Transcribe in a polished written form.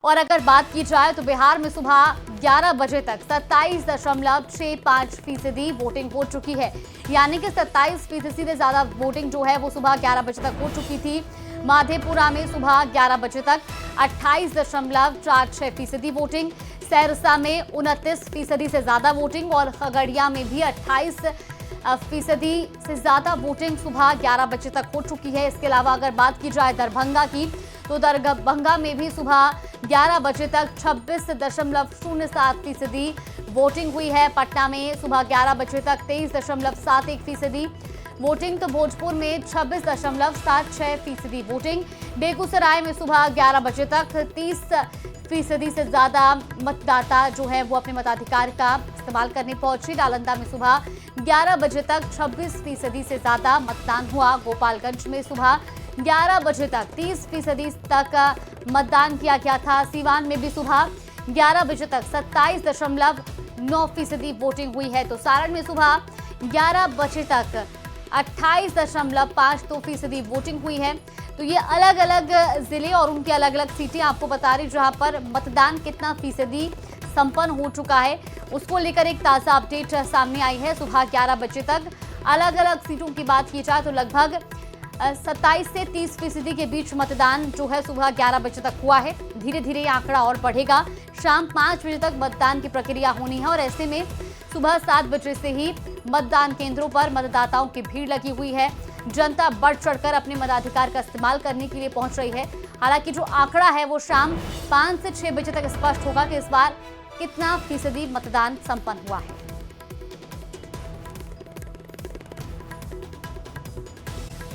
और अगर बात की जाए तो बिहार में सुबह 11 बजे तक 27.65% वोटिंग हो चुकी है, यानी कि 27% से ज्यादा वोटिंग जो है वो सुबह 11 बजे तक हो चुकी थी। माधेपुरा में सुबह 11 बजे तक 28.46% वोटिंग, सहरसा में 29% से ज्यादा वोटिंग और खगड़िया में भी 28% से ज्यादा वोटिंग सुबह 11 बजे तक हो चुकी है। इसके अलावा अगर बात की जाए दरभंगा की तो दरभंगा में भी सुबह 11 बजे तक 26.07% वोटिंग हुई है। पटना में सुबह 11 बजे तक 23.71% वोटिंग, तो भोजपुर में 26.76% वोटिंग। बेगूसराय में सुबह 11 बजे तक 30% से ज्यादा मतदाता जो है वो अपने मताधिकार का इस्तेमाल करने पहुंचे। नालंदा में सुबह 11 बजे तक 26% से ज्यादा मतदान हुआ। गोपालगंज में सुबह 11 बजे तक 30% तक मतदान किया गया था। सीवान में भी सुबह 11 बजे तक 27.9% वोटिंग हुई है। तो सारण में सुबह 11 बजे तक 28.52% वोटिंग हुई है। तो ये अलग अलग जिले और उनकी अलग अलग सीटें आपको बता रही, जहां पर मतदान कितना फीसदी संपन्न हो चुका है उसको लेकर एक ताजा अपडेट सामने आई है। सुबह 11 बजे तक अलग अलग सीटों की बात की जाए तो लगभग 27 से 30% के बीच मतदान जो है सुबह 11 बजे तक हुआ है। धीरे धीरे ये आंकड़ा और बढ़ेगा। शाम 5 बजे तक मतदान की प्रक्रिया होनी है और ऐसे में सुबह 7 बजे से ही मतदान केंद्रों पर मतदाताओं की भीड़ लगी हुई है। जनता बढ़ चढ़कर अपने मताधिकार का इस्तेमाल करने के लिए पहुंच रही है। हालांकि जो आंकड़ा है वो शाम 5 से 6 बजे तक स्पष्ट होगा कि इस बार कितना फीसदी मतदान संपन्न हुआ है।